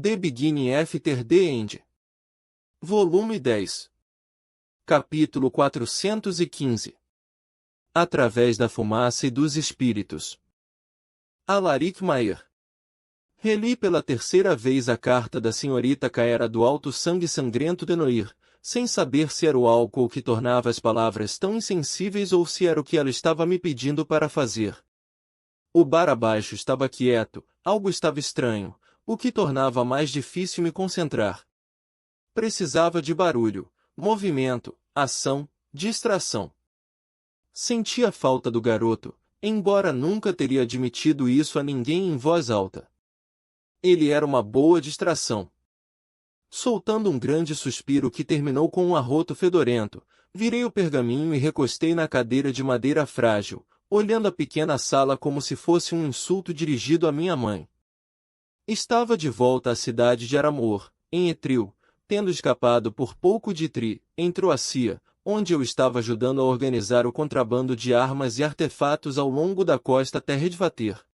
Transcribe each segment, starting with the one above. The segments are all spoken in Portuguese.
The Beginning After the End. Volume 10. Capítulo 415. Através da fumaça e dos espíritos. Alaric Mayer. Reli pela terceira vez a carta da senhorita Caera do alto sangue sangrento de Noir, sem saber se era o álcool que tornava as palavras tão insensíveis ou se era o que ela estava me pedindo para fazer. O bar abaixo estava quieto, algo estava estranho, o que tornava mais difícil me concentrar. Precisava de barulho, movimento, ação, distração. Sentia a falta do garoto, embora nunca teria admitido isso a ninguém em voz alta. Ele era uma boa distração. Soltando um grande suspiro que terminou com um arroto fedorento, virei o pergaminho e recostei na cadeira de madeira frágil, olhando a pequena sala como se fosse um insulto dirigido à minha mãe. Estava de volta à cidade de Aramor, em Etril, tendo escapado por pouco de Tri, em Troacia, onde eu estava ajudando a organizar o contrabando de armas e artefatos ao longo da costa Terredvater.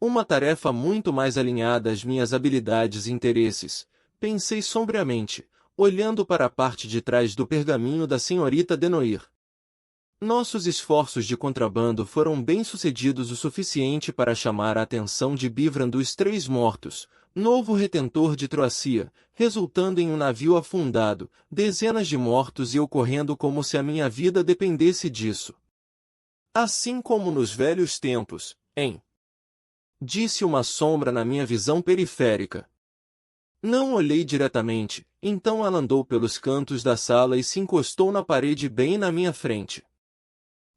Uma tarefa muito mais alinhada às minhas habilidades e interesses, pensei sombriamente, olhando para a parte de trás do pergaminho da senhorita Denoir. Nossos esforços de contrabando foram bem-sucedidos o suficiente para chamar a atenção de Bivran dos Três Mortos, novo retentor de Troacia, resultando em um navio afundado, dezenas de mortos e eu correndo como se a minha vida dependesse disso. Assim como nos velhos tempos, hein? Disse uma sombra na minha visão periférica. Não olhei diretamente, então ela andou pelos cantos da sala e se encostou na parede bem na minha frente.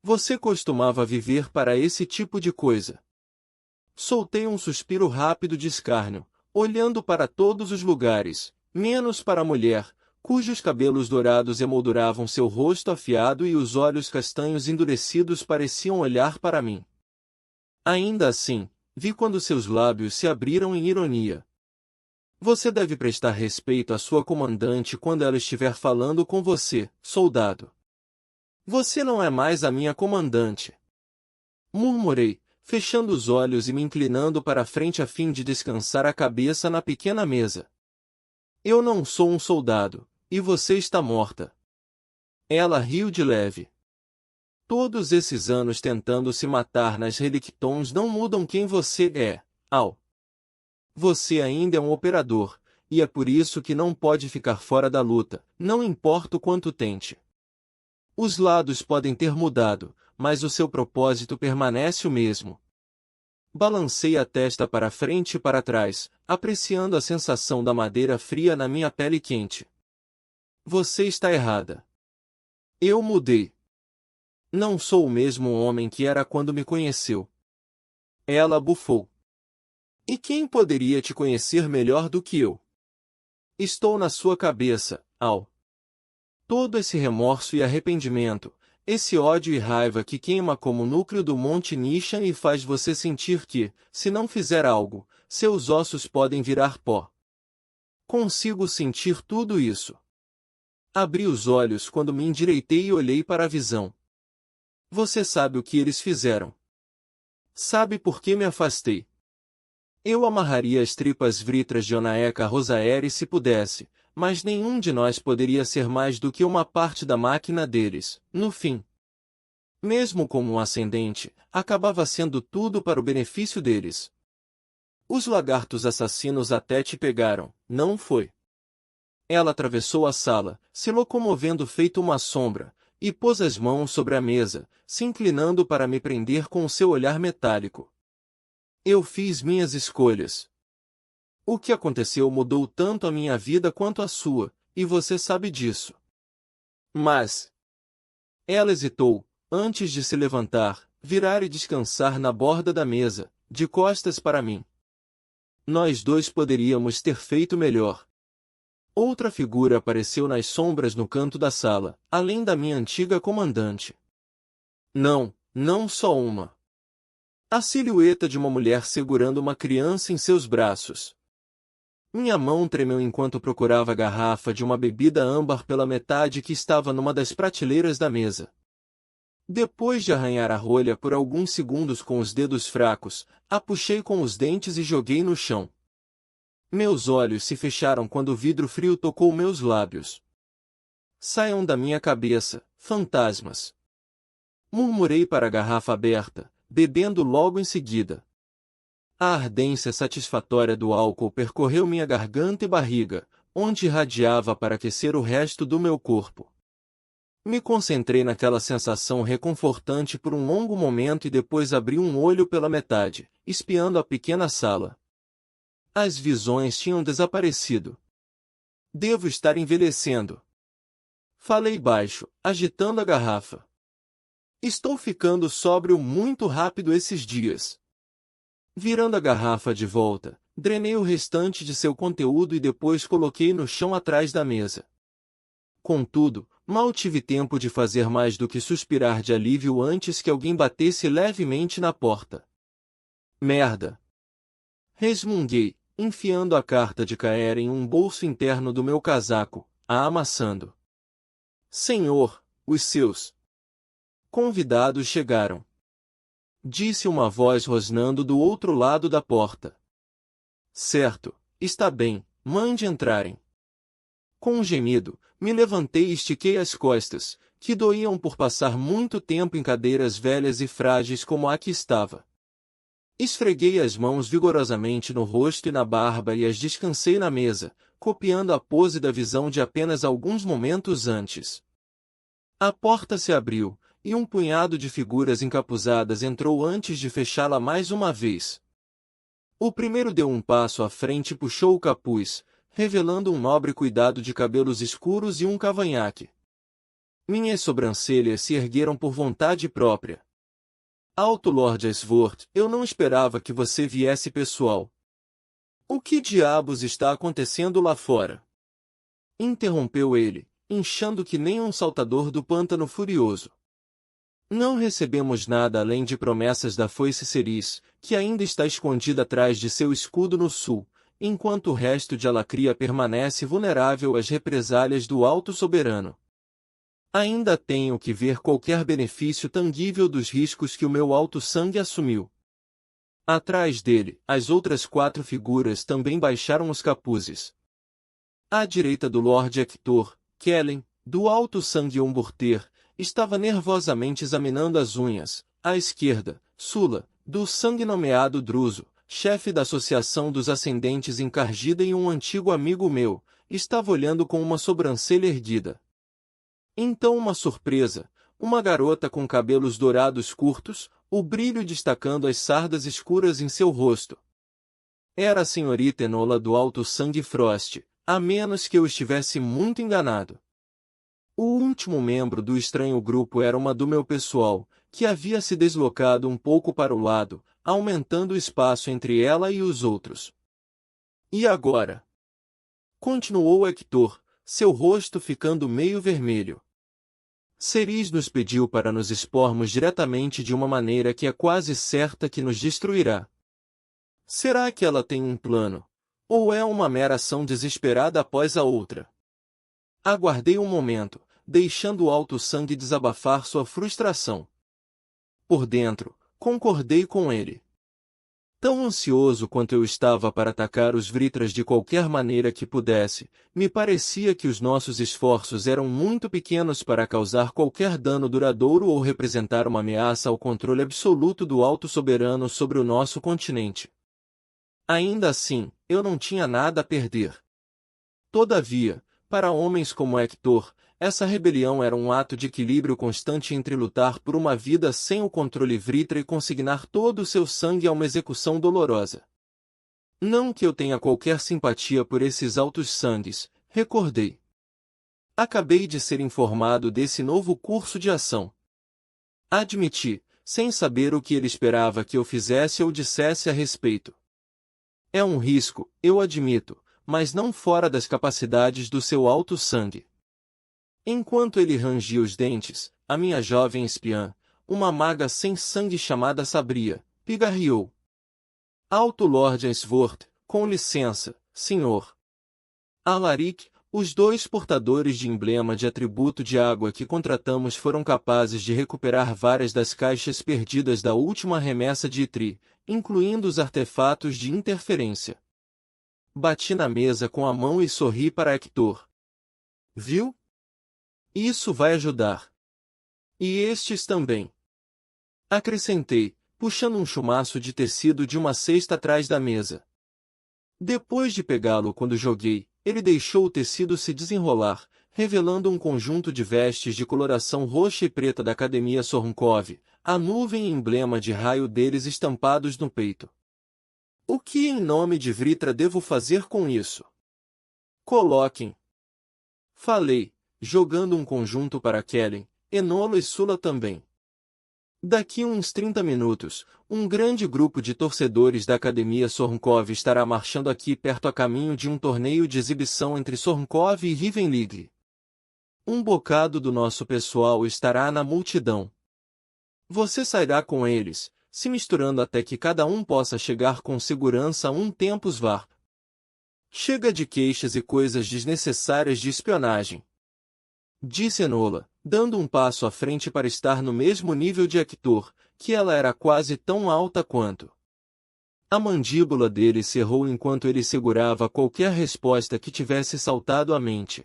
Você costumava viver para esse tipo de coisa. Soltei um suspiro rápido de escárnio, olhando para todos os lugares, menos para a mulher, cujos cabelos dourados emolduravam seu rosto afiado e os olhos castanhos endurecidos pareciam olhar para mim. Ainda assim, vi quando seus lábios se abriram em ironia. Você deve prestar respeito à sua comandante quando ela estiver falando com você, soldado. Você não é mais a minha comandante. Murmurei, fechando os olhos e me inclinando para a frente a fim de descansar a cabeça na pequena mesa. Eu não sou um soldado, e você está morta. Ela riu de leve. Todos esses anos tentando se matar nas Relictons não mudam quem você é, Al. Você ainda é um operador, e é por isso que não pode ficar fora da luta, não importa o quanto tente. Os lados podem ter mudado, mas o seu propósito permanece o mesmo. Balancei a testa para frente e para trás, apreciando a sensação da madeira fria na minha pele quente. Você está errada. Eu mudei. Não sou o mesmo homem que era quando me conheceu. Ela bufou. E quem poderia te conhecer melhor do que eu? Estou na sua cabeça, Al. Todo esse remorso e arrependimento, esse ódio e raiva que queima como o núcleo do Monte Nishan e faz você sentir que, se não fizer algo, seus ossos podem virar pó. Consigo sentir tudo isso. Abri os olhos quando me endireitei e olhei para a visão. Você sabe o que eles fizeram. Sabe por que me afastei. Eu amarraria as tripas vritras de Onaeka Rosaeri se pudesse, mas nenhum de nós poderia ser mais do que uma parte da máquina deles, no fim. Mesmo como um ascendente, acabava sendo tudo para o benefício deles. Os lagartos assassinos até te pegaram, não foi? Ela atravessou a sala, se locomovendo feito uma sombra, e pôs as mãos sobre a mesa, se inclinando para me prender com o seu olhar metálico. Eu fiz minhas escolhas. O que aconteceu mudou tanto a minha vida quanto a sua, e você sabe disso. Mas... Ela hesitou, antes de se levantar, virar e descansar na borda da mesa, de costas para mim. Nós dois poderíamos ter feito melhor. Outra figura apareceu nas sombras no canto da sala, além da minha antiga comandante. Não, não só uma. A silhueta de uma mulher segurando uma criança em seus braços. Minha mão tremeu enquanto procurava a garrafa de uma bebida âmbar pela metade que estava numa das prateleiras da mesa. Depois de arranhar a rolha por alguns segundos com os dedos fracos, a puxei com os dentes e joguei no chão. Meus olhos se fecharam quando o vidro frio tocou meus lábios. Saiam da minha cabeça, fantasmas! Murmurei para a garrafa aberta, bebendo logo em seguida. A ardência satisfatória do álcool percorreu minha garganta e barriga, onde irradiava para aquecer o resto do meu corpo. Me concentrei naquela sensação reconfortante por um longo momento e depois abri um olho pela metade, espiando a pequena sala. As visões tinham desaparecido. Devo estar envelhecendo. Falei baixo, agitando a garrafa. Estou ficando sóbrio muito rápido esses dias. Virando a garrafa de volta, drenei o restante de seu conteúdo e depois coloquei no chão atrás da mesa. Contudo, mal tive tempo de fazer mais do que suspirar de alívio antes que alguém batesse levemente na porta. Merda! Resmunguei, enfiando a carta de Caer em um bolso interno do meu casaco, a amassando. Senhor, os seus convidados chegaram. Disse uma voz rosnando do outro lado da porta. Certo, está bem, mande entrarem. Com um gemido, me levantei e estiquei as costas, que doíam por passar muito tempo em cadeiras velhas e frágeis como a que estava. Esfreguei as mãos vigorosamente no rosto e na barba e as descansei na mesa, copiando a pose da visão de apenas alguns momentos antes. A porta se abriu, e um punhado de figuras encapuzadas entrou antes de fechá-la mais uma vez. O primeiro deu um passo à frente e puxou o capuz, revelando um nobre cuidado de cabelos escuros e um cavanhaque. Minhas sobrancelhas se ergueram por vontade própria. Alto Lord Svort, eu não esperava que você viesse pessoal. O que diabos está acontecendo lá fora? Interrompeu ele, inchando que nem um saltador do pântano furioso. Não recebemos nada além de promessas da foice Ceris, que ainda está escondida atrás de seu escudo no sul, enquanto o resto de Alacria permanece vulnerável às represálias do Alto Soberano. Ainda tenho que ver qualquer benefício tangível dos riscos que o meu alto sangue assumiu. Atrás dele, as outras 4 figuras também baixaram os capuzes. À direita do Lord Hector, Kellen, do alto sangue Umburter, estava nervosamente examinando as unhas. À esquerda, Sula, do sangue nomeado Druso, chefe da Associação dos Ascendentes em Cargida e um antigo amigo meu, estava olhando com uma sobrancelha erguida. Então uma surpresa, uma garota com cabelos dourados curtos, o brilho destacando as sardas escuras em seu rosto. Era a senhorita Enola do alto sangue Frost, a menos que eu estivesse muito enganado. O último membro do estranho grupo era uma do meu pessoal, que havia se deslocado um pouco para o lado, aumentando o espaço entre ela e os outros. E agora? Continuou Hector, seu rosto ficando meio vermelho. Ceris nos pediu para nos expormos diretamente de uma maneira que é quase certa que nos destruirá. Será que ela tem um plano? Ou é uma mera ação desesperada após a outra? Aguardei um momento, deixando o alto sangue desabafar sua frustração. Por dentro, concordei com ele. Tão ansioso quanto eu estava para atacar os Vritras de qualquer maneira que pudesse, me parecia que os nossos esforços eram muito pequenos para causar qualquer dano duradouro ou representar uma ameaça ao controle absoluto do Alto Soberano sobre o nosso continente. Ainda assim, eu não tinha nada a perder. Todavia, para homens como Hector, essa rebelião era um ato de equilíbrio constante entre lutar por uma vida sem o controle Vritra e consignar todo o seu sangue a uma execução dolorosa. Não que eu tenha qualquer simpatia por esses altos sangues, recordei. Acabei de ser informado desse novo curso de ação. Admiti, sem saber o que ele esperava que eu fizesse ou dissesse a respeito. É um risco, eu admito, mas não fora das capacidades do seu alto sangue. Enquanto ele rangia os dentes, a minha jovem espiã, uma maga sem sangue chamada Sabria, pigarreou. Alto Lord Svort, com licença, senhor. Alaric, os 2 portadores de emblema de atributo de água que contratamos foram capazes de recuperar várias das caixas perdidas da última remessa de Itri, incluindo os artefatos de interferência. Bati na mesa com a mão e sorri para Hector. Viu? Isso vai ajudar. E estes também. Acrescentei, puxando um chumaço de tecido de uma cesta atrás da mesa. Depois de pegá-lo quando joguei, ele deixou o tecido se desenrolar, revelando um conjunto de vestes de coloração roxa e preta da Academia Sornkov, a nuvem e emblema de raio deles estampados no peito. O que em nome de Vritra devo fazer com isso? Coloquem. Falei, jogando um conjunto para Kellen, Enola e Sula também. Daqui uns 30 minutos, um grande grupo de torcedores da Academia Sornkov estará marchando aqui perto a caminho de um torneio de exibição entre Sornkov e Rivenligre. Um bocado do nosso pessoal estará na multidão. Você sairá com eles, se misturando até que cada um possa chegar com segurança a um tempus var. Chega de queixas e coisas desnecessárias de espionagem. Disse Enola, dando um passo à frente para estar no mesmo nível de Hector, que ela era quase tão alta quanto. A mandíbula dele cerrou enquanto ele segurava qualquer resposta que tivesse saltado à mente.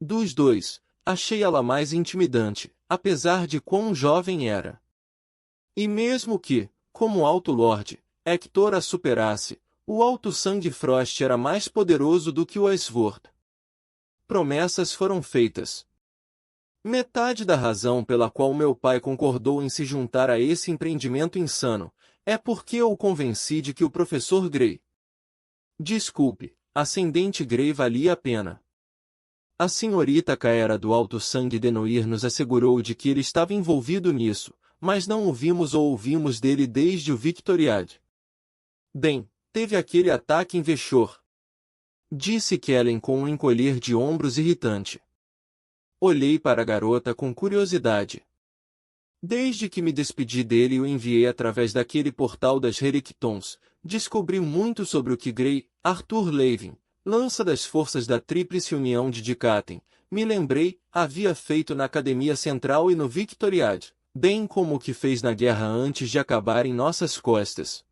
Dos dois, achei ela mais intimidante, apesar de quão jovem era. E mesmo que, como Alto Lorde, Hector a superasse, o Alto Sangue Frost era mais poderoso do que o Aesvord. Promessas foram feitas. Metade da razão pela qual meu pai concordou em se juntar a esse empreendimento insano, é porque eu o convenci de que o professor Grey... Desculpe, Ascendente Grey valia a pena. A senhorita Caera do Alto Sangue de Noir nos assegurou de que ele estava envolvido nisso, mas não ouvimos dele desde o Victoriade. Bem, teve aquele ataque em Veshor. Disse Kellen com um encolher de ombros irritante. Olhei para a garota com curiosidade. Desde que me despedi dele e o enviei através daquele portal das Relictons, descobri muito sobre o que Grey, Arthur Levin, lança das forças da Tríplice União de Dicaten, me lembrei, havia feito na Academia Central e no Victoriade, bem como o que fez na guerra antes de acabar em nossas costas.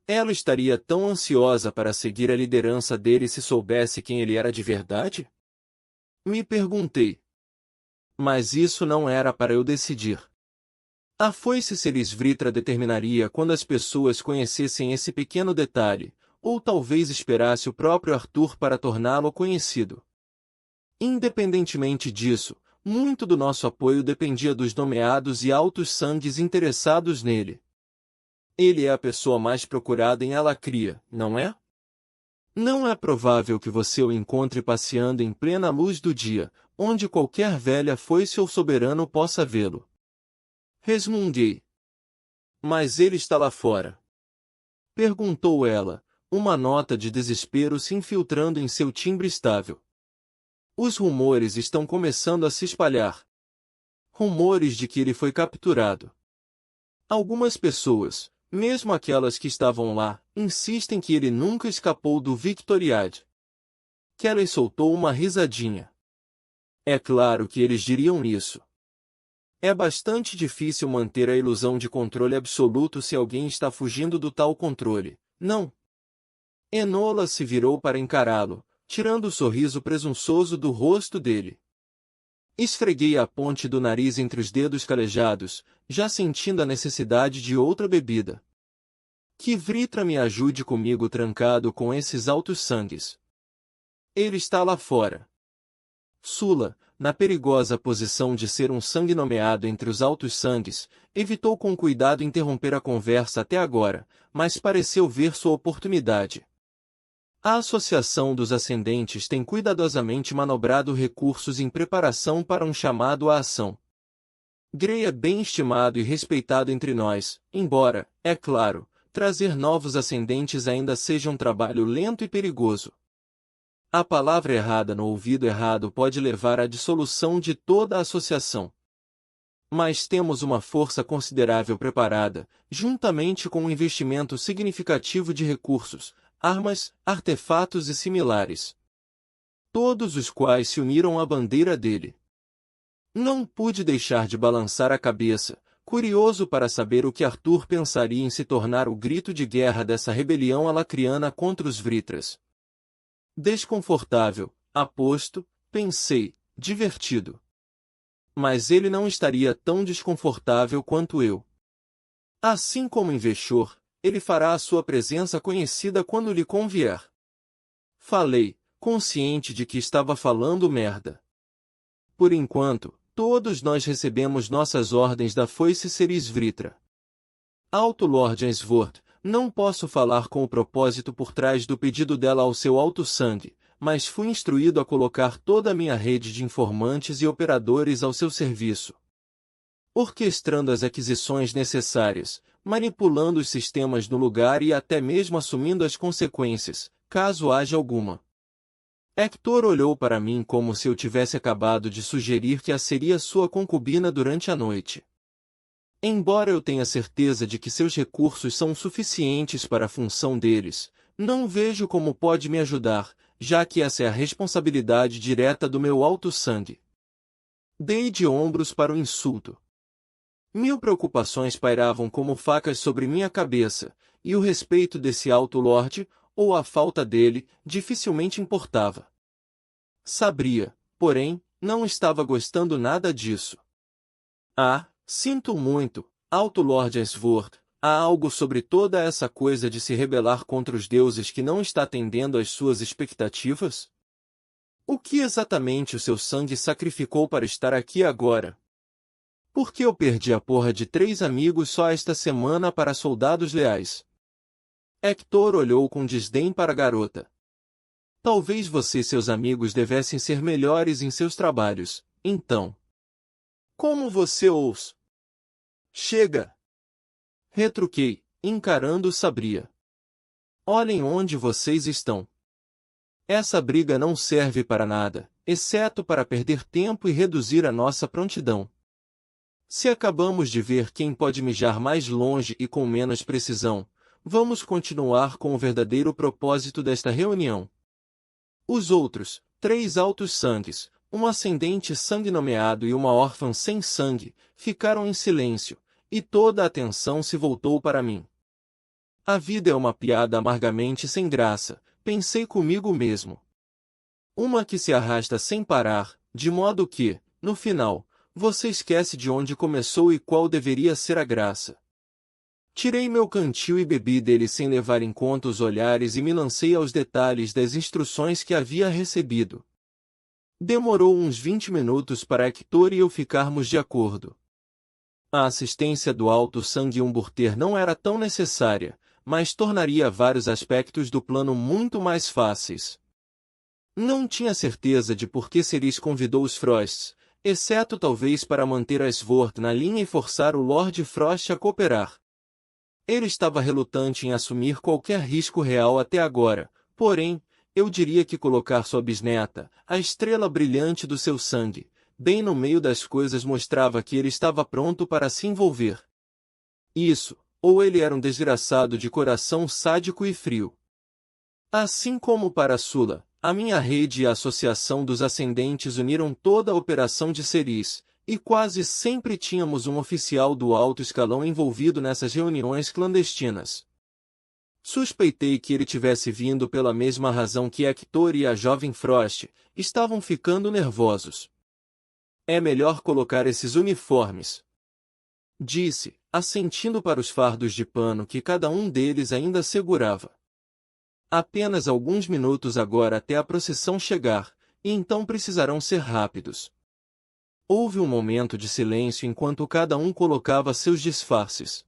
Ela estaria tão ansiosa para seguir a liderança dele se soubesse quem ele era de verdade? Me perguntei. Mas isso não era para eu decidir. A foice Selis Vritra determinaria quando as pessoas conhecessem esse pequeno detalhe, ou talvez esperasse o próprio Arthur para torná-lo conhecido. Independentemente disso, muito do nosso apoio dependia dos nomeados e altos sangues interessados nele. Ele é a pessoa mais procurada em Alacria, não é? Não é provável que você o encontre passeando em plena luz do dia, onde qualquer velha foice ou soberano possa vê-lo. Resmunguei. Mas ele está lá fora. Perguntou ela, uma nota de desespero se infiltrando em seu timbre estável. Os rumores estão começando a se espalhar. Rumores de que ele foi capturado. Algumas pessoas, mesmo aquelas que estavam lá, insistem que ele nunca escapou do Victoriade. Kelly soltou uma risadinha. É claro que eles diriam isso. É bastante difícil manter a ilusão de controle absoluto se alguém está fugindo do tal controle, não? Enola se virou para encará-lo, tirando o sorriso presunçoso do rosto dele. Esfreguei a ponte do nariz entre os dedos calejados, já sentindo a necessidade de outra bebida. Que Vritra me ajude comigo trancado com esses altos sangues. Ele está lá fora. Sula, na perigosa posição de ser um sangue nomeado entre os altos sangues, evitou com cuidado interromper a conversa até agora, mas pareceu ver sua oportunidade. A Associação dos Ascendentes tem cuidadosamente manobrado recursos em preparação para um chamado à ação. Grey é bem estimado e respeitado entre nós, embora, é claro, trazer novos ascendentes ainda seja um trabalho lento e perigoso. A palavra errada no ouvido errado pode levar à dissolução de toda a associação. Mas temos uma força considerável preparada, juntamente com um investimento significativo de recursos, armas, artefatos e similares. Todos os quais se uniram à bandeira dele. Não pude deixar de balançar a cabeça, curioso para saber o que Arthur pensaria em se tornar o grito de guerra dessa rebelião alacriana contra os Vritras. Desconfortável, aposto, pensei, divertido. Mas ele não estaria tão desconfortável quanto eu. Assim como Investidor, ele fará a sua presença conhecida quando lhe convier. Falei, consciente de que estava falando merda. Por enquanto, todos nós recebemos nossas ordens da Foice Ceres Vritra. Alto Lord Ainsworth, não posso falar com o propósito por trás do pedido dela ao seu alto sangue, mas fui instruído a colocar toda a minha rede de informantes e operadores ao seu serviço. Orquestrando as aquisições necessárias, manipulando os sistemas no lugar e até mesmo assumindo as consequências, caso haja alguma. Hector olhou para mim como se eu tivesse acabado de sugerir que a seria sua concubina durante a noite. Embora eu tenha certeza de que seus recursos são suficientes para a função deles, não vejo como pode me ajudar, já que essa é a responsabilidade direta do meu alto sangue. Dei de ombros para o insulto. 1000 preocupações pairavam como facas sobre minha cabeça, e o respeito desse alto lorde, ou a falta dele, dificilmente importava. Sabria, porém, não estava gostando nada disso. Ah, sinto muito, alto Lord Ainsworth, há algo sobre toda essa coisa de se rebelar contra os deuses que não está atendendo às suas expectativas? O que exatamente o seu sangue sacrificou para estar aqui agora? Por que eu perdi a porra de 3 amigos só esta semana para soldados leais? Hector olhou com desdém para a garota. Talvez você e seus amigos devessem ser melhores em seus trabalhos, então. Como você os... Chega! Retruquei, encarando Sabria. Olhem onde vocês estão. Essa briga não serve para nada, exceto para perder tempo e reduzir a nossa prontidão. Se acabamos de ver quem pode mijar mais longe e com menos precisão, vamos continuar com o verdadeiro propósito desta reunião. Os outros, 3 altos sangues, um ascendente sangue nomeado e uma órfã sem sangue, ficaram em silêncio, e toda a atenção se voltou para mim. A vida é uma piada amargamente sem graça, pensei comigo mesmo. Uma que se arrasta sem parar, de modo que, no final, você esquece de onde começou e qual deveria ser a graça. Tirei meu cantil e bebi dele sem levar em conta os olhares e me lancei aos detalhes das instruções que havia recebido. Demorou uns 20 minutos para Hector e eu ficarmos de acordo. A assistência do alto sangue Umburter não era tão necessária, mas tornaria vários aspectos do plano muito mais fáceis. Não tinha certeza de por que Ceres convidou os Frosts, exceto talvez para manter a Ainsworth na linha e forçar o Lord Frost a cooperar. Ele estava relutante em assumir qualquer risco real até agora, porém, eu diria que colocar sua bisneta, a estrela brilhante do seu sangue, bem no meio das coisas mostrava que ele estava pronto para se envolver. Isso, ou ele era um desgraçado de coração sádico e frio. Assim como para Sula, a minha rede e a Associação dos Ascendentes uniram toda a operação de Ceres, e quase sempre tínhamos um oficial do alto escalão envolvido nessas reuniões clandestinas. Suspeitei que ele tivesse vindo pela mesma razão que Hector e a jovem Frost, estavam ficando nervosos. É melhor colocar esses uniformes, disse, assentindo para os fardos de pano que cada um deles ainda segurava. Apenas alguns minutos agora até a procissão chegar, e então precisarão ser rápidos. Houve um momento de silêncio enquanto cada um colocava seus disfarces.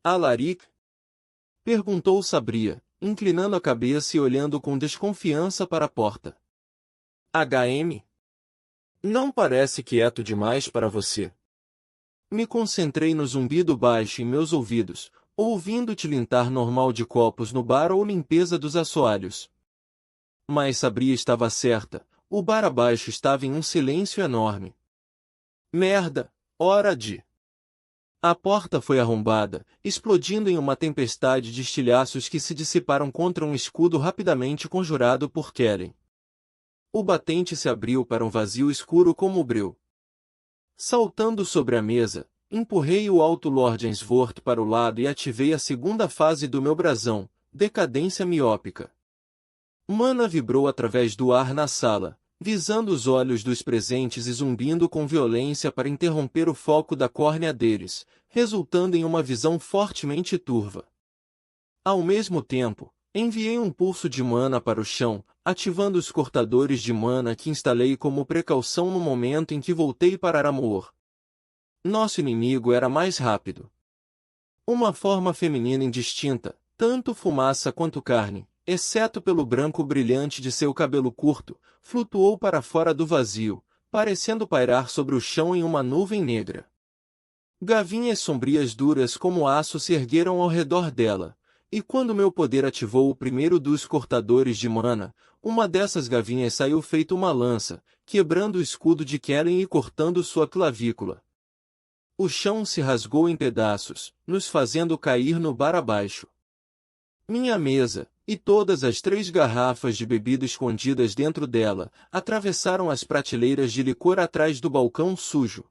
Alaric? Perguntou Sabria, inclinando a cabeça e olhando com desconfiança para a porta. HM? Não parece quieto demais para você. Me concentrei no zumbido baixo em meus ouvidos, ouvindo tilintar normal de copos no bar ou limpeza dos assoalhos. Mas Sabria estava certa, o bar abaixo estava em um silêncio enorme. Merda, hora de... A porta foi arrombada, explodindo em uma tempestade de estilhaços que se dissiparam contra um escudo rapidamente conjurado por Kellen. O batente se abriu para um vazio escuro como o breu. Saltando sobre a mesa, empurrei o Alto Lord Ainsworth para o lado e ativei a segunda fase do meu brasão, decadência miópica. Mana vibrou através do ar na sala, visando os olhos dos presentes e zumbindo com violência para interromper o foco da córnea deles, resultando em uma visão fortemente turva. Ao mesmo tempo, enviei um pulso de mana para o chão, ativando os cortadores de mana que instalei como precaução no momento em que voltei para Aramoor. Nosso inimigo era mais rápido. Uma forma feminina indistinta, tanto fumaça quanto carne, exceto pelo branco brilhante de seu cabelo curto, flutuou para fora do vazio, parecendo pairar sobre o chão em uma nuvem negra. Gavinhas sombrias duras como aço se ergueram ao redor dela, e quando meu poder ativou o primeiro dos cortadores de mana, uma dessas gavinhas saiu feito uma lança, quebrando o escudo de Kellen e cortando sua clavícula. O chão se rasgou em pedaços, nos fazendo cair no bar abaixo. Minha mesa, e todas as 3 garrafas de bebida escondidas dentro dela, atravessaram as prateleiras de licor atrás do balcão sujo.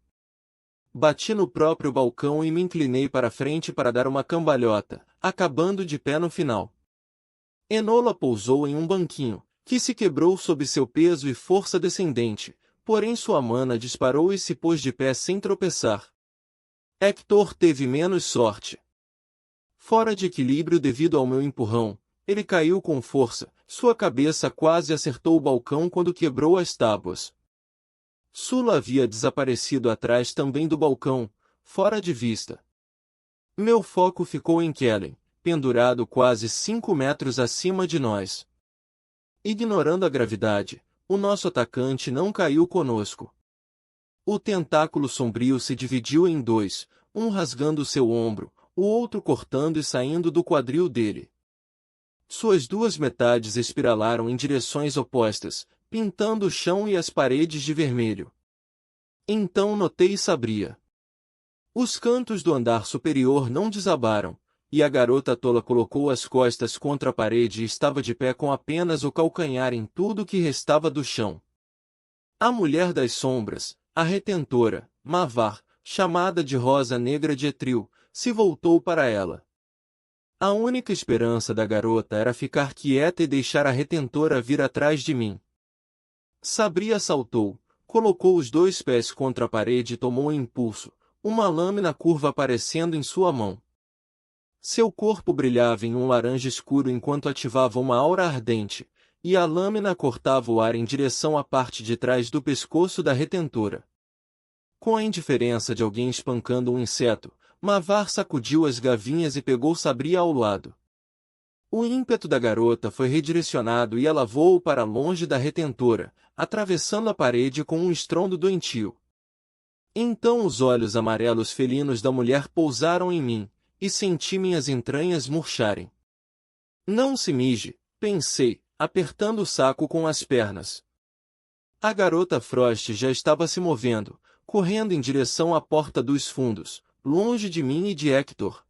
Bati no próprio balcão e me inclinei para frente para dar uma cambalhota, acabando de pé no final. Enola pousou em um banquinho, que se quebrou sob seu peso e força descendente, porém sua mana disparou e se pôs de pé sem tropeçar. Hector teve menos sorte. Fora de equilíbrio devido ao meu empurrão, ele caiu com força, sua cabeça quase acertou o balcão quando quebrou as tábuas. Sula havia desaparecido atrás também do balcão, fora de vista. Meu foco ficou em Kellen, pendurado quase 5 metros acima de nós. Ignorando a gravidade, o nosso atacante não caiu conosco. O tentáculo sombrio se dividiu em 2, um rasgando seu ombro, o outro cortando e saindo do quadril dele. Suas 2 metades espiralaram em direções opostas, pintando o chão e as paredes de vermelho. Então notei Sabria. Os cantos do andar superior não desabaram, e a garota tola colocou as costas contra a parede e estava de pé com apenas o calcanhar em tudo que restava do chão. A mulher das sombras, a retentora, Mavar, chamada de Rosa Negra de Etril, se voltou para ela. A única esperança da garota era ficar quieta e deixar a retentora vir atrás de mim. Sabria saltou, colocou os 2 pés contra a parede e tomou impulso, uma lâmina curva aparecendo em sua mão. Seu corpo brilhava em um laranja escuro enquanto ativava uma aura ardente, e a lâmina cortava o ar em direção à parte de trás do pescoço da retentora. Com a indiferença de alguém espancando um inseto, Mavar sacudiu as gavinhas e pegou Sabria ao lado. O ímpeto da garota foi redirecionado e ela voou para longe da retentora, atravessando a parede com um estrondo doentio. Então os olhos amarelos felinos da mulher pousaram em mim, e senti minhas entranhas murcharem. Não se mije, pensei, apertando o saco com as pernas. A garota Frost já estava se movendo, correndo em direção à porta dos fundos, longe de mim e de Hector.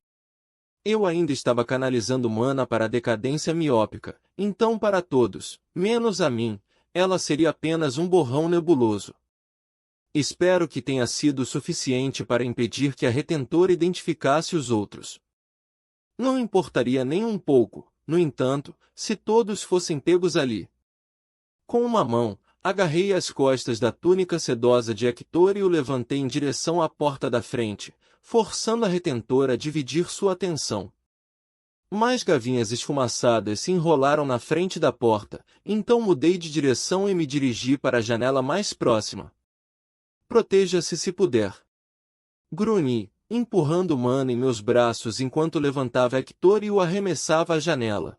Eu ainda estava canalizando mana para a decadência miópica, então para todos, menos a mim, ela seria apenas um borrão nebuloso. Espero que tenha sido suficiente para impedir que a retentora identificasse os outros. Não importaria nem um pouco, no entanto, se todos fossem pegos ali. Com uma mão, agarrei as costas da túnica sedosa de Hector e o levantei em direção à porta da frente, forçando a retentora a dividir sua atenção. Mais gavinhas esfumaçadas se enrolaram na frente da porta, então mudei de direção e me dirigi para a janela mais próxima. Proteja-se se puder. Grunhi, empurrando Mana em meus braços enquanto levantava Hector e o arremessava à janela.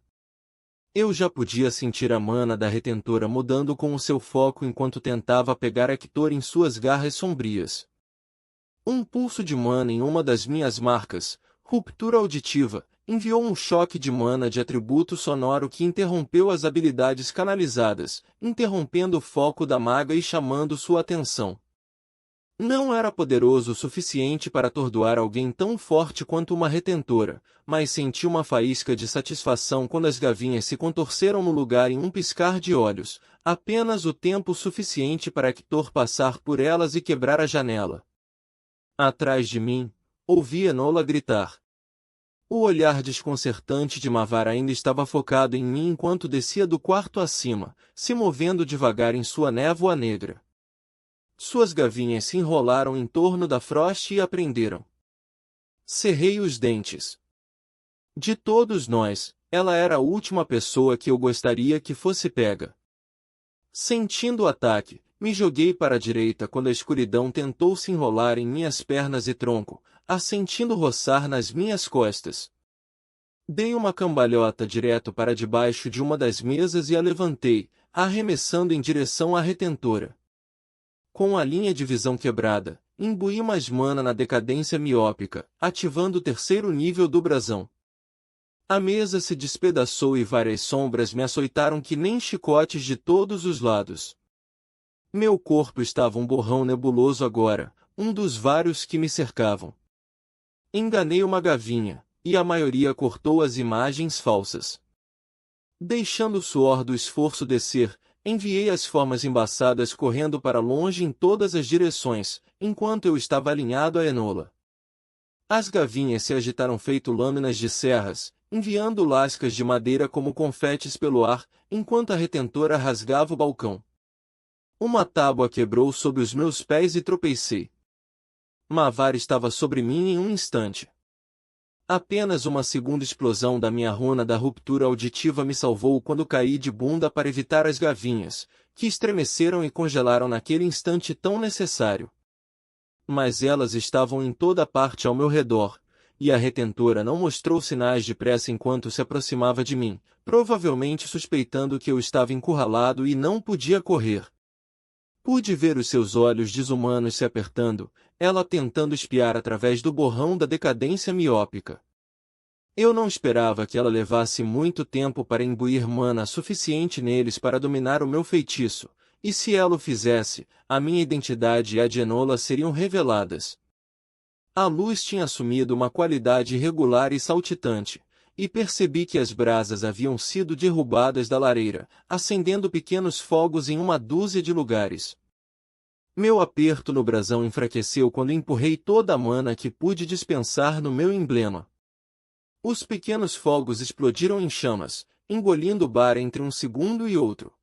Eu já podia sentir a mana da retentora mudando com o seu foco enquanto tentava pegar Hector em suas garras sombrias. Um pulso de mana em uma das minhas marcas, ruptura auditiva, enviou um choque de mana de atributo sonoro que interrompeu as habilidades canalizadas, interrompendo o foco da maga e chamando sua atenção. Não era poderoso o suficiente para atordoar alguém tão forte quanto uma retentora, mas senti uma faísca de satisfação quando as gavinhas se contorceram no lugar em um piscar de olhos, apenas o tempo suficiente para Hector passar por elas e quebrar a janela. Atrás de mim, ouvi Enola gritar. O olhar desconcertante de Mavar ainda estava focado em mim enquanto descia do quarto acima, se movendo devagar em sua névoa negra. Suas gavinhas se enrolaram em torno da Frost e a prenderam. Cerrei os dentes. De todos nós, ela era a última pessoa que eu gostaria que fosse pega. Sentindo o ataque, me joguei para a direita quando a escuridão tentou se enrolar em minhas pernas e tronco, a sentindo roçar nas minhas costas. Dei uma cambalhota direto para debaixo de uma das mesas e a levantei, arremessando em direção à retentora. Com a linha de visão quebrada, imbuí mais mana na decadência miópica, ativando o terceiro nível do brasão. A mesa se despedaçou e várias sombras me açoitaram que nem chicotes de todos os lados. Meu corpo estava um borrão nebuloso agora, um dos vários que me cercavam. Enganei uma gavinha, e a maioria cortou as imagens falsas. Deixando o suor do esforço descer, enviei as formas embaçadas correndo para longe em todas as direções, enquanto eu estava alinhado a Enola. As gavinhas se agitaram feito lâminas de serras, enviando lascas de madeira como confetes pelo ar, enquanto a retentora rasgava o balcão. Uma tábua quebrou sob os meus pés e tropecei. Mavar estava sobre mim em um instante. Apenas uma segunda explosão da minha runa da ruptura auditiva me salvou quando caí de bunda para evitar as gavinhas, que estremeceram e congelaram naquele instante tão necessário. Mas elas estavam em toda parte ao meu redor, e a retentora não mostrou sinais de pressa enquanto se aproximava de mim, provavelmente suspeitando que eu estava encurralado e não podia correr. Pude ver os seus olhos desumanos se apertando, ela tentando espiar através do borrão da decadência miópica. Eu não esperava que ela levasse muito tempo para imbuir mana suficiente neles para dominar o meu feitiço, e se ela o fizesse, a minha identidade e a de Enola seriam reveladas. A luz tinha assumido uma qualidade irregular e saltitante, e percebi que as brasas haviam sido derrubadas da lareira, acendendo pequenos fogos em uma dúzia de lugares. Meu aperto no brasão enfraqueceu quando empurrei toda a mana que pude dispensar no meu emblema. Os pequenos fogos explodiram em chamas, engolindo o bar entre um segundo e outro.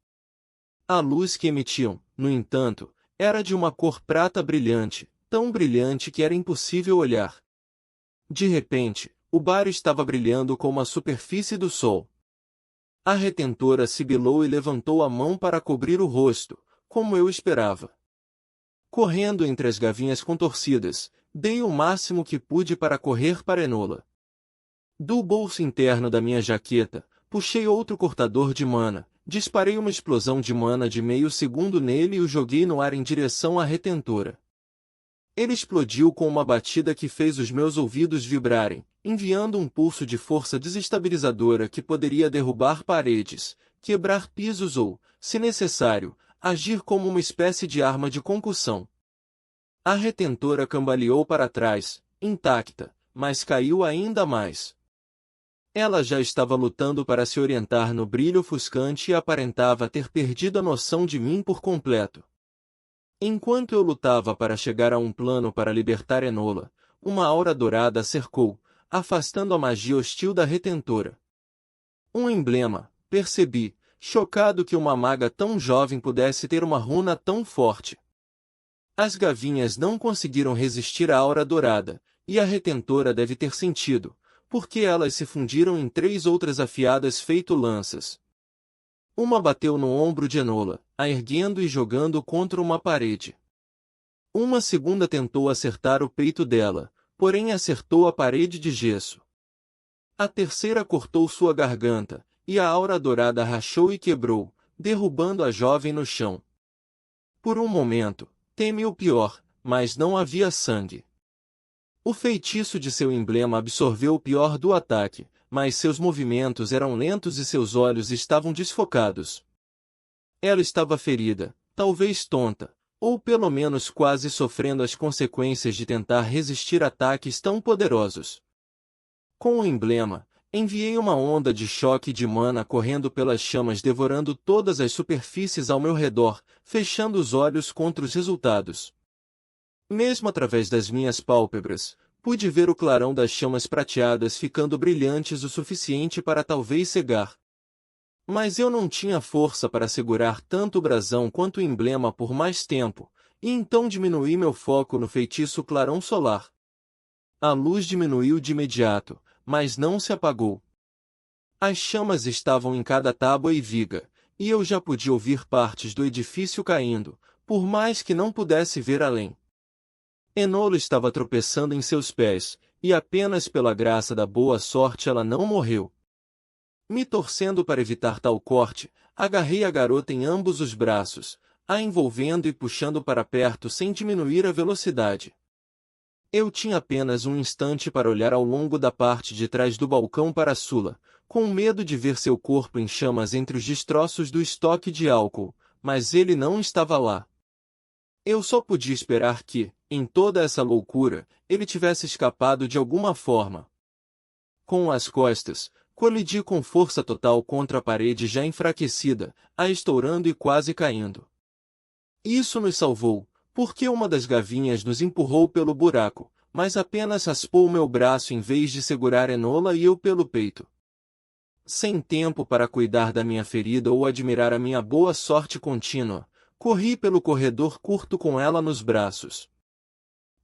A luz que emitiam, no entanto, era de uma cor prata brilhante, tão brilhante que era impossível olhar. De repente, o bar estava brilhando como a superfície do sol. A retentora sibilou e levantou a mão para cobrir o rosto, como eu esperava. Correndo entre as gavinhas contorcidas, dei o máximo que pude para correr para Enola. Do bolso interno da minha jaqueta, puxei outro cortador de mana, disparei uma explosão de mana de meio segundo nele e o joguei no ar em direção à retentora. Ele explodiu com uma batida que fez os meus ouvidos vibrarem, enviando um pulso de força desestabilizadora que poderia derrubar paredes, quebrar pisos ou, se necessário, agir como uma espécie de arma de concussão. A retentora cambaleou para trás, intacta, mas caiu ainda mais. Ela já estava lutando para se orientar no brilho ofuscante e aparentava ter perdido a noção de mim por completo. Enquanto eu lutava para chegar a um plano para libertar Enola, uma aura dourada a cercou, afastando a magia hostil da retentora. Um emblema, percebi, chocado que uma maga tão jovem pudesse ter uma runa tão forte. As gavinhas não conseguiram resistir à aura dourada, e a retentora deve ter sentido, porque elas se fundiram em 3 outras afiadas feito lanças. Uma bateu no ombro de Enola, a erguendo e jogando contra uma parede. Uma segunda tentou acertar o peito dela, porém acertou a parede de gesso. A terceira cortou sua garganta, e a aura dourada rachou e quebrou, derrubando a jovem no chão. Por um momento, temi o pior, mas não havia sangue. O feitiço de seu emblema absorveu o pior do ataque, mas seus movimentos eram lentos e seus olhos estavam desfocados. Ela estava ferida, talvez tonta, ou pelo menos quase sofrendo as consequências de tentar resistir a ataques tão poderosos. Com o emblema, enviei uma onda de choque de mana correndo pelas chamas devorando todas as superfícies ao meu redor, fechando os olhos contra os resultados. Mesmo através das minhas pálpebras, pude ver o clarão das chamas prateadas ficando brilhantes o suficiente para talvez cegar. Mas eu não tinha força para segurar tanto o brasão quanto o emblema por mais tempo, e então diminuí meu foco no feitiço clarão solar. A luz diminuiu de imediato, mas não se apagou. As chamas estavam em cada tábua e viga, e eu já podia ouvir partes do edifício caindo, por mais que não pudesse ver além. Enola estava tropeçando em seus pés, e apenas pela graça da boa sorte ela não morreu. Me torcendo para evitar tal corte, agarrei a garota em ambos os braços, a envolvendo e puxando para perto sem diminuir a velocidade. Eu tinha apenas um instante para olhar ao longo da parte de trás do balcão para Sula, com medo de ver seu corpo em chamas entre os destroços do estoque de álcool, mas ele não estava lá. Eu só podia esperar que, em toda essa loucura, ele tivesse escapado de alguma forma. Com as costas, colidi com força total contra a parede já enfraquecida, a estourando e quase caindo. Isso nos salvou, porque uma das gavinhas nos empurrou pelo buraco, mas apenas raspou meu braço em vez de segurar Enola e eu pelo peito. Sem tempo para cuidar da minha ferida ou admirar a minha boa sorte contínua, corri pelo corredor curto com ela nos braços.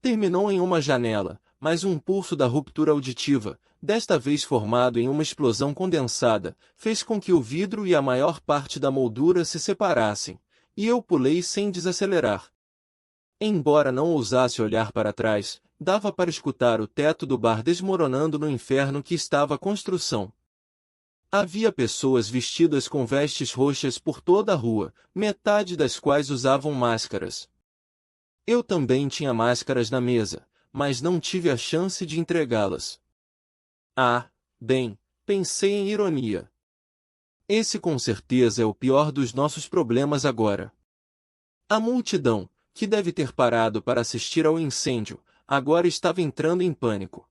Terminou em uma janela, mas um pulso da ruptura auditiva, desta vez formado em uma explosão condensada, fez com que o vidro e a maior parte da moldura se separassem, e eu pulei sem desacelerar. Embora não ousasse olhar para trás, dava para escutar o teto do bar desmoronando no inferno que estava a construção. Havia pessoas vestidas com vestes roxas por toda a rua, metade das quais usavam máscaras. Eu também tinha máscaras na mesa, mas não tive a chance de entregá-las. Ah, bem, pensei em ironia. Esse com certeza é o pior dos nossos problemas agora. A multidão, que deve ter parado para assistir ao incêndio, agora estava entrando em pânico.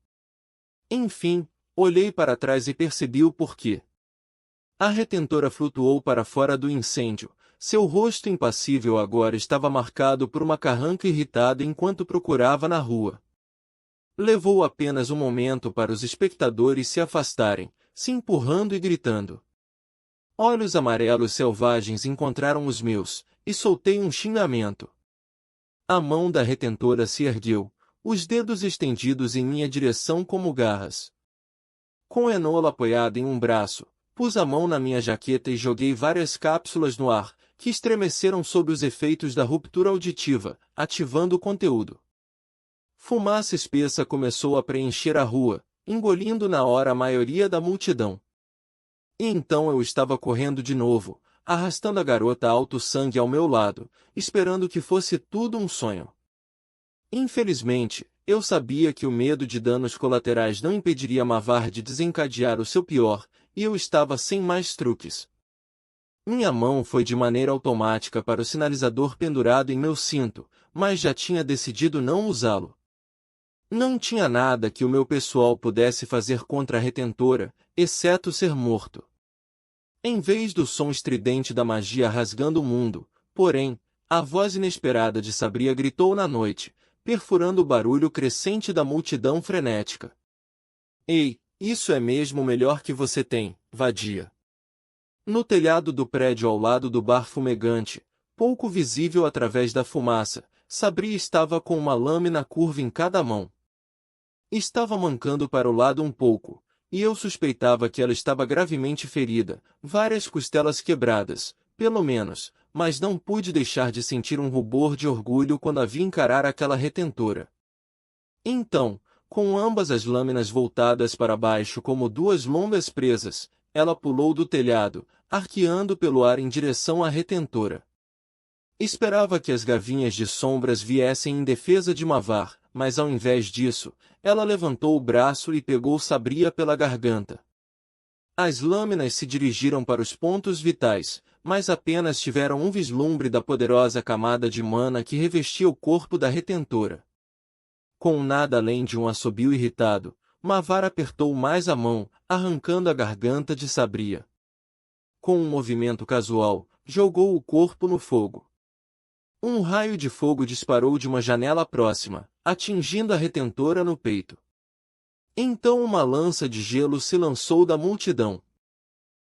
Enfim, olhei para trás e percebi o porquê. A retentora flutuou para fora do incêndio. Seu rosto impassível agora estava marcado por uma carranca irritada enquanto procurava na rua. Levou apenas um momento para os espectadores se afastarem, se empurrando e gritando. Olhos amarelos selvagens encontraram os meus, e soltei um xingamento. A mão da retentora se ergueu, os dedos estendidos em minha direção como garras. Com Enola apoiada em um braço, pus a mão na minha jaqueta e joguei várias cápsulas no ar, que estremeceram sob os efeitos da ruptura auditiva, ativando o conteúdo. Fumaça espessa começou a preencher a rua, engolindo na hora a maioria da multidão. E então eu estava correndo de novo, arrastando a garota alto sangue ao meu lado, esperando que fosse tudo um sonho. Infelizmente, eu sabia que o medo de danos colaterais não impediria Mavar de desencadear o seu pior, e eu estava sem mais truques. Minha mão foi de maneira automática para o sinalizador pendurado em meu cinto, mas já tinha decidido não usá-lo. Não tinha nada que o meu pessoal pudesse fazer contra a retentora, exceto ser morto. Em vez do som estridente da magia rasgando o mundo, porém, a voz inesperada de Sabria gritou na noite, perfurando o barulho crescente da multidão frenética. Ei, isso é mesmo o melhor que você tem, vadia. No telhado do prédio ao lado do bar fumegante, pouco visível através da fumaça, Sabria estava com uma lâmina curva em cada mão. Estava mancando para o lado um pouco, e eu suspeitava que ela estava gravemente ferida, várias costelas quebradas, pelo menos, mas não pude deixar de sentir um rubor de orgulho quando a vi encarar aquela retentora. Então, com ambas as lâminas voltadas para baixo como duas longas presas, ela pulou do telhado, arqueando pelo ar em direção à retentora. Esperava que as gavinhas de sombras viessem em defesa de Mavar, mas ao invés disso, ela levantou o braço e pegou Sabria pela garganta. As lâminas se dirigiram para os pontos vitais, mas apenas tiveram um vislumbre da poderosa camada de mana que revestia o corpo da retentora. Com nada além de um assobio irritado, Mavar apertou mais a mão, arrancando a garganta de Sabria. Com um movimento casual, jogou o corpo no fogo. Um raio de fogo disparou de uma janela próxima, atingindo a retentora no peito. Então uma lança de gelo se lançou da multidão.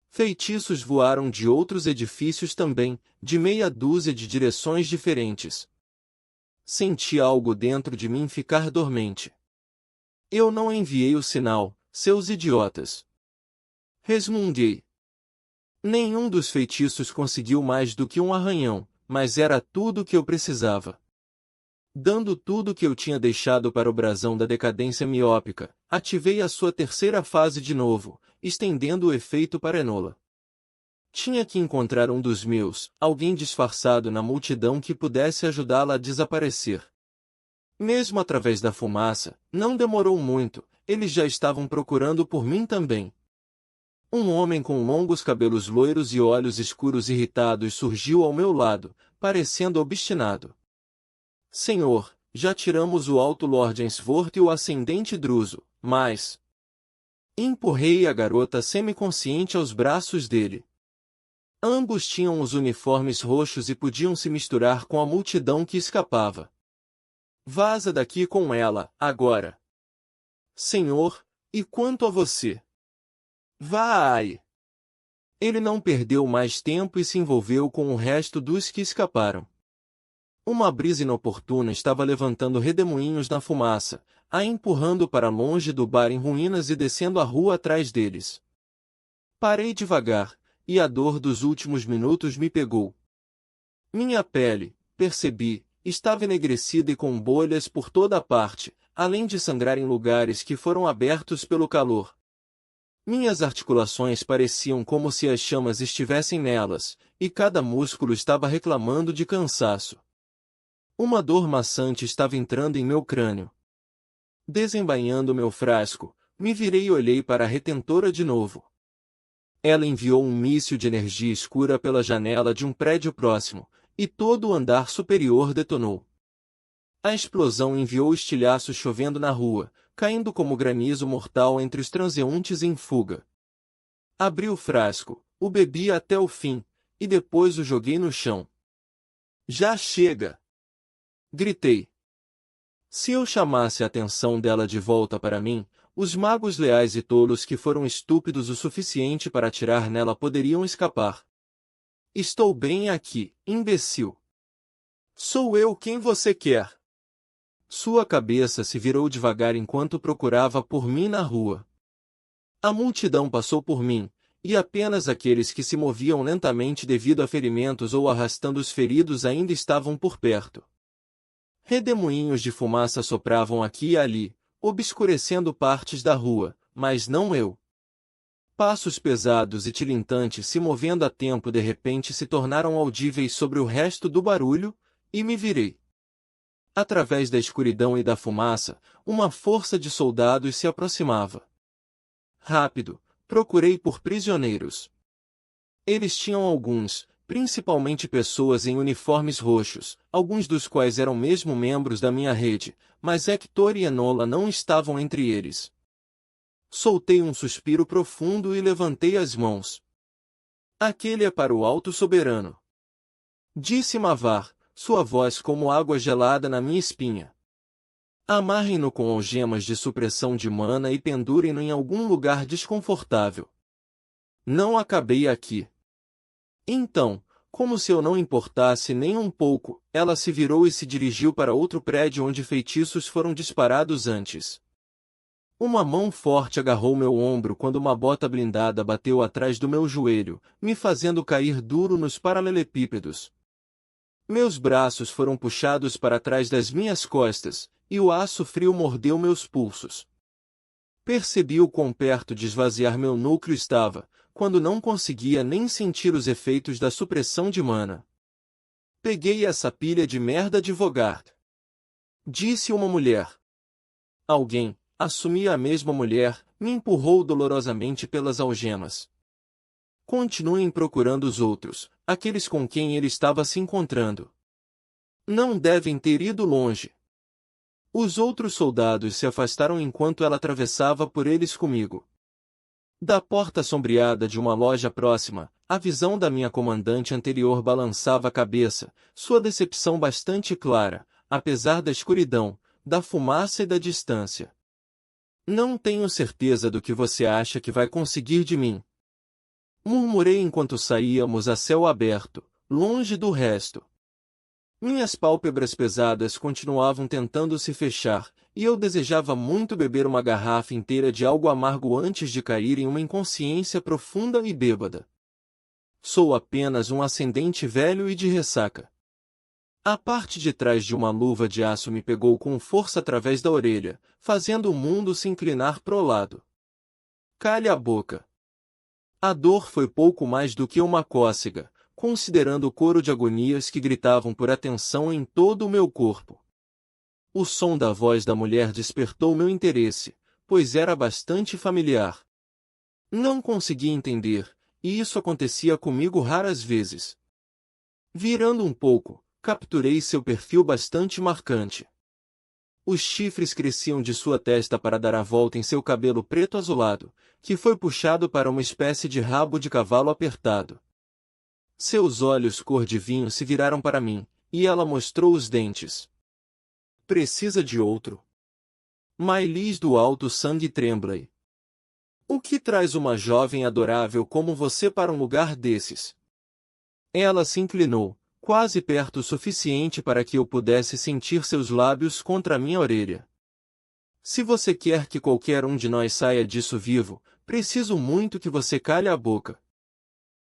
Feitiços voaram de outros edifícios também, de meia dúzia de direções diferentes. Senti algo dentro de mim ficar dormente. Eu não enviei o sinal, seus idiotas. Resmunguei. Nenhum dos feitiços conseguiu mais do que um arranhão, mas era tudo o que eu precisava. Dando tudo o que eu tinha deixado para o brasão da decadência miópica, ativei a sua terceira fase de novo, estendendo o efeito para Enola. Tinha que encontrar um dos meus, alguém disfarçado na multidão que pudesse ajudá-la a desaparecer. Mesmo através da fumaça, não demorou muito, eles já estavam procurando por mim também. Um homem com longos cabelos loiros e olhos escuros irritados surgiu ao meu lado, parecendo obstinado. Senhor, já tiramos o Alto Lord Ainsworth e o Ascendente Druso, mas... Empurrei a garota semiconsciente aos braços dele. Ambos tinham os uniformes roxos e podiam se misturar com a multidão que escapava. Vaza daqui com ela, agora. Senhor, e quanto a você? Vai! Ele não perdeu mais tempo e se envolveu com o resto dos que escaparam. Uma brisa inoportuna estava levantando redemoinhos na fumaça, a empurrando para longe do bar em ruínas e descendo a rua atrás deles. Parei devagar, e a dor dos últimos minutos me pegou. Minha pele, percebi, estava enegrecida e com bolhas por toda a parte, além de sangrar em lugares que foram abertos pelo calor. Minhas articulações pareciam como se as chamas estivessem nelas, e cada músculo estava reclamando de cansaço. Uma dor maçante estava entrando em meu crânio. Desembainhando meu frasco, me virei e olhei para a retentora de novo. Ela enviou um míssil de energia escura pela janela de um prédio próximo, e todo o andar superior detonou. A explosão enviou estilhaços chovendo na rua, caindo como granizo mortal entre os transeuntes em fuga. Abri o frasco, o bebi até o fim, e depois o joguei no chão. Já chega! Gritei. Se eu chamasse a atenção dela de volta para mim, os magos leais e tolos que foram estúpidos o suficiente para atirar nela poderiam escapar. Estou bem aqui, imbecil. Sou eu quem você quer. Sua cabeça se virou devagar enquanto procurava por mim na rua. A multidão passou por mim, e apenas aqueles que se moviam lentamente devido a ferimentos ou arrastando os feridos ainda estavam por perto. Redemoinhos de fumaça sopravam aqui e ali, obscurecendo partes da rua, mas não eu. Passos pesados e tilintantes se movendo a tempo de repente se tornaram audíveis sobre o resto do barulho, e me virei. Através da escuridão e da fumaça, uma força de soldados se aproximava. Rápido, procurei por prisioneiros. Eles tinham alguns, principalmente pessoas em uniformes roxos, alguns dos quais eram mesmo membros da minha rede, mas Hector e Enola não estavam entre eles. Soltei um suspiro profundo e levantei as mãos. Aquele é para o Alto Soberano. Disse Mavar, sua voz como água gelada na minha espinha. Amarrem-no com algemas de supressão de mana e pendurem-no em algum lugar desconfortável. Não acabei aqui. Então, como se eu não importasse nem um pouco, ela se virou e se dirigiu para outro prédio onde feitiços foram disparados antes. Uma mão forte agarrou meu ombro quando uma bota blindada bateu atrás do meu joelho, me fazendo cair duro nos paralelepípedos. Meus braços foram puxados para trás das minhas costas, e o aço frio mordeu meus pulsos. Percebi o quão perto de esvaziar meu núcleo estava, quando não conseguia nem sentir os efeitos da supressão de mana. Peguei essa pilha de merda de Vogard. Disse uma mulher. Alguém, assumi a mesma mulher, me empurrou dolorosamente pelas algemas. Continuem procurando os outros, aqueles com quem ele estava se encontrando. Não devem ter ido longe. Os outros soldados se afastaram enquanto ela atravessava por eles comigo. Da porta sombreada de uma loja próxima, A visão da minha comandante anterior balançava a cabeça, sua decepção bastante clara, apesar da escuridão, da fumaça e da distância. Não tenho certeza do que você acha que vai conseguir de mim. Murmurei enquanto saíamos a céu aberto, longe do resto. Minhas pálpebras pesadas continuavam tentando se fechar, e eu desejava muito beber uma garrafa inteira de algo amargo antes de cair em uma inconsciência profunda e bêbada. Sou apenas um ascendente velho e de ressaca. A parte de trás de uma luva de aço me pegou com força através da orelha, fazendo o mundo se inclinar pro lado. Cale a boca. A dor foi pouco mais do que uma cócega, considerando o coro de agonias que gritavam por atenção em todo o meu corpo. O som da voz da mulher despertou meu interesse, pois era bastante familiar. Não conseguia entender, e isso acontecia comigo raras vezes. Virando um pouco, capturei seu perfil bastante marcante. Os chifres cresciam de sua testa para dar a volta em seu cabelo preto azulado, que foi puxado para uma espécie de rabo de cavalo apertado. Seus olhos cor de vinho se viraram para mim, e ela mostrou os dentes. Precisa de outro? Mailis do alto sangue tremblei. O que traz uma jovem adorável como você para um lugar desses? Ela se inclinou, quase perto o suficiente para que eu pudesse sentir seus lábios contra minha orelha. Se você quer que qualquer um de nós saia disso vivo, preciso muito que você cale a boca.